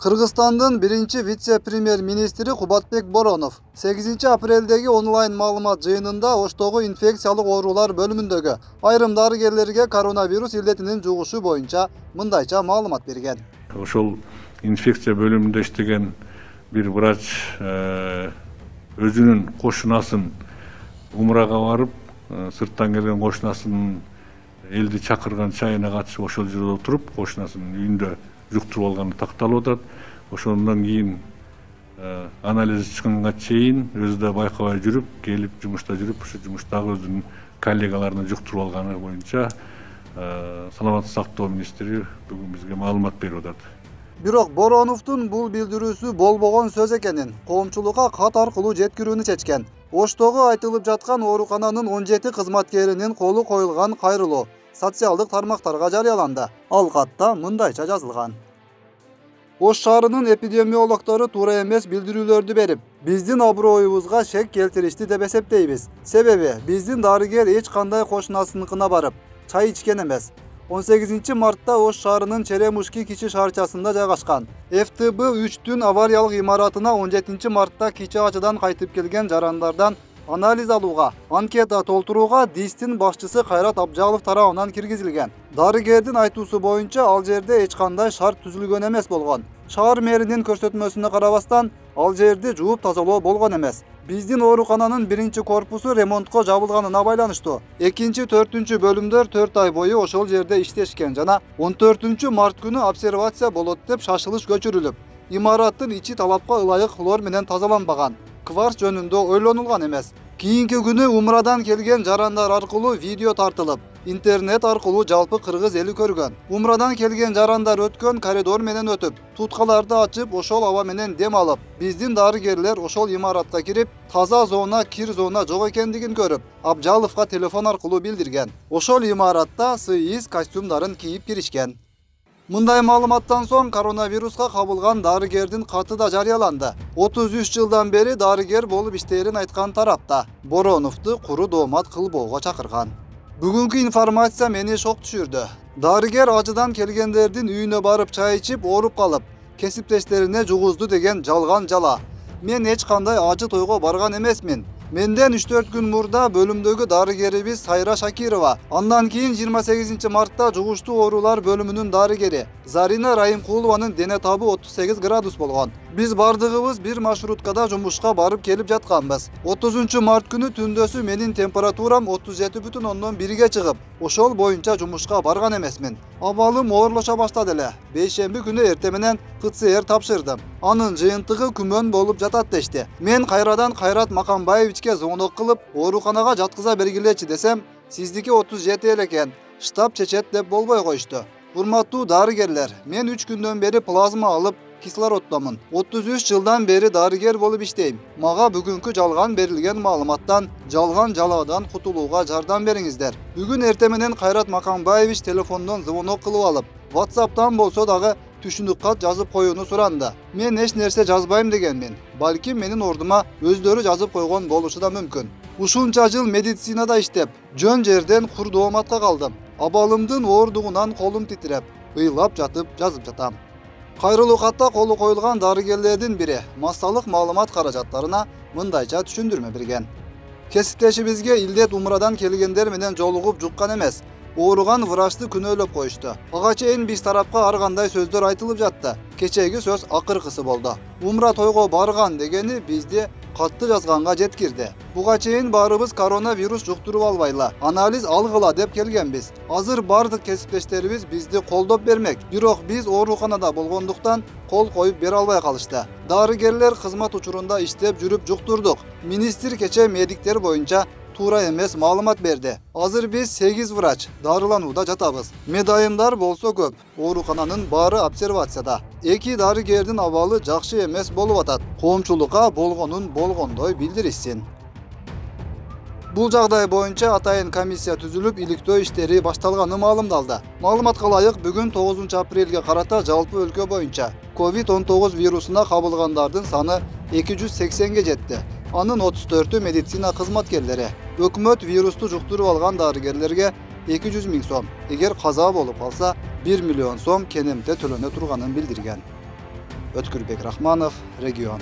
Kırgızstandın birinci vitse-premier ministri Kubatbek Boronov 8 apreldegi onlayn ma'lumot жыйынында Оштогу инфекциялык оорулар бөлүмүндөгү айрым дарыгерлерге коронавирус илдетинин жугушу боюнча мындайча маалымат берген. Ошол инфекция бөлүмүндө иштеген бир врач өзүнүн кошунасын умрага барып, сырттан келген кошунасынын элди чакырган чайына катышып ошол жерде отуруп, кошунасынын үйүндө жуктуруп алганы такталып атат. Ошондон кийин анализ чыкканга чейин өзү да байкабай жүрүп, келип жумушта жүрүп, ошо жумуштагы өзүнүн коллегаларына жуктуруп алганы боюнча саламаттык сактоо министри бүгүн бизге маалымат берип атат. Бирок Бороновдун бул билдирүүсү болбогон сөз экенин коомчулукка кат аркылуу жеткирүүнү чечкен. Оштогу айтылып жаткан оорукананын 17 кызматкеринин колу коюлган кайрылуу социалдык тармактарга жарыяланды. Ал катта мындайча жазылган. Ош шаарынын эпидемиологдору туура эмес билдирүүлөрдү берип, биздин аброюбузга шек келтиришти деп эсептейбиз. Себеби биздин дарыгер эч кандай кошунасыныкына барып, чай ичкен эмес. 18 мартта Ош шаарынын Черемушки кичи шаарчасында жайгашкан ФТБ 3-түн авариялык имаратына 17 мартта кичи ачыдан кайтып келген жарандардан анализ алууга, анкета толтурууга ДИСТин башчысы Кайрат Абжалов тарабынан киргизилген. Дарыгердин айтуусу боюнча ал жерде эч кандай шарт түзүлгөн эмес болгон. Шаар мэринин көрсөтмөсүнө карабастан ал жерди жууп тазалоо болгон эмес. Биздин оорукананын биринчи корпусу ремонтко жабылганына байланыштуу 2-4 бөлүмдөр 4 ай бою ошол жерде иштешкен жана 14 март күнү обсервация болот деп шашылыш көчүрүлүп, имараттын ичи талапка ылайык хлор менен тазаланбаган. Кварц жөнүндө ойлонулган эмес. Кийинки күнү умрадан келген жарандар аркылуу видео тартылып, интернет аркылуу жалпы кыргыз эли көргөн. Умрадан келген жарандар өткөн коридор менен өтүп, туткаларды ачып, ошол аба менен дем алып, биздин дарыгерлер ошол имаратка кирип, таза зона, кир зона жок экендигин көрүп, Абжаловго телефон аркылуу билдирген. Ошол имаратта СИИС костюмдарын кийип киришкен. Мындай маалыматтан соң коронавируска кабылган дарыгердин каты да жарыяланды. 33 жылдан бери дарыгер болуп иштээрин айткан тарапта Бороновду куру доомат кылбоого чакырган. Бүгүнкү информация мени шок түшүрдү. Дарыгер ажыдан келгендердин үйүнө барып чай ичип, ооруп калып, кесиптештерине жугузду деген жалган жала. Мен эч кандай ажы тойго барган эмесмин. Менден 3-4 күн мурда бөлүмдөгү дарыгерибиз Сайра Шакирова, андан кийин 28 мартта жугуштуу оорулар бөлүмүнүн дарыгери Зарина Райымкулованын дене табы 38 градус болгон. Биз бардыгыбыз бир маршруткада жумушка барып келип жатканбыз. 30 март күнү түндөсү менин температурам 37,1ге чыгып, ошол боюнча жумушка барган эмесмин. Абалым оорлошо баштады эле. Бейшемби күнү эрте менен ПЦР тапшырдым. Анын жыйынтыгы күмөн болуп жатат дешти. Мен кайрадан Кайрат Макамбаевичке звонок кылып, ооруканага жаткыза бергилечи десем, сиздики 37 эле экен, штаб чечет деп болбой коюшту. Урматтуу дарыгерлер, мен 3 күндөн бери плазма алып, кислороддомун. 33 жылдан бери дарыгер болуп иштейм. Мага бүгүнкү жалган берилген маалыматтан, жалган жалаадан кутулууга жардам бериңиздер. Бүгүн эрте менен Кайрат Макамбаевич телефондон звонок кылып алып, WhatsApp'тан болсо дагы түшүнүк кат жазып коюуну суранды. Мен эч нерсе жазбайм дегенмин. Балким менин ордума өздөрү жазып койгон болушу да мүмкүн. Ушунча жыл медицинада иштеп, жөн жерден кур дооматка калдым. Абалымдын оордугунан колум титиреп, ыйлап жатып жазып жатам. Кайрылуу катта колу коюлган дарыгерлердин бири массалык маалымат каражаттарына мындайча түшүндүрмө берген. Кесиптешибизге илдет умрадан келгендер менен жолугуп жуккан эмес. Ооруган врачты күнөөлөп коюшту. Ага чейин биз тарапка ар кандай сөздөр айтылып жатты. Кечеги сөз акыркысы болду. Умра тойго барган дегени бизди катты жазганга жеткирди. Буга чейин баарыбыз коронавирус жуктуруп албайла, анализ алгыла деп келгенбиз. Азыр бардык кесиптештерибиз бизди колдоп бермек. Бирок биз ооруканада болгондуктан кол коюп бере албай калышты. Дарыгерлер кызмат учурунда иштеп жүрүп жуктурдук. Министр кече медиктер боюнча туура эмес маалымат берди. Азыр биз 8 врач дарыланууда жатабыз. Медайымдар болсо көп. Оорукананын баары обсервацияда. 2 дарыгердин абалы жакшы эмес болуп атат. Коомчулукка болгонун болгондой билдиришсин. Бул жагдай боюнча атайын комиссия түзүлүп, иликтөө иштери башталганы маалымдалды. Маалыматка ылайык, бүгүн 9 апрелге карата жалпы өлкө боюнча COVID-19 вирусуна кабылгандардын саны 280ге жетти. Анын 34-ü медицина кызматкерлери. Өкмөт вирусту жуктуруп алган дарыгерлерге 200 000 сом, эгер каза болуп калса 1 миллион сом кенемте төлөнө турганын билдирген. Өткүрбек Рахманов, Регион.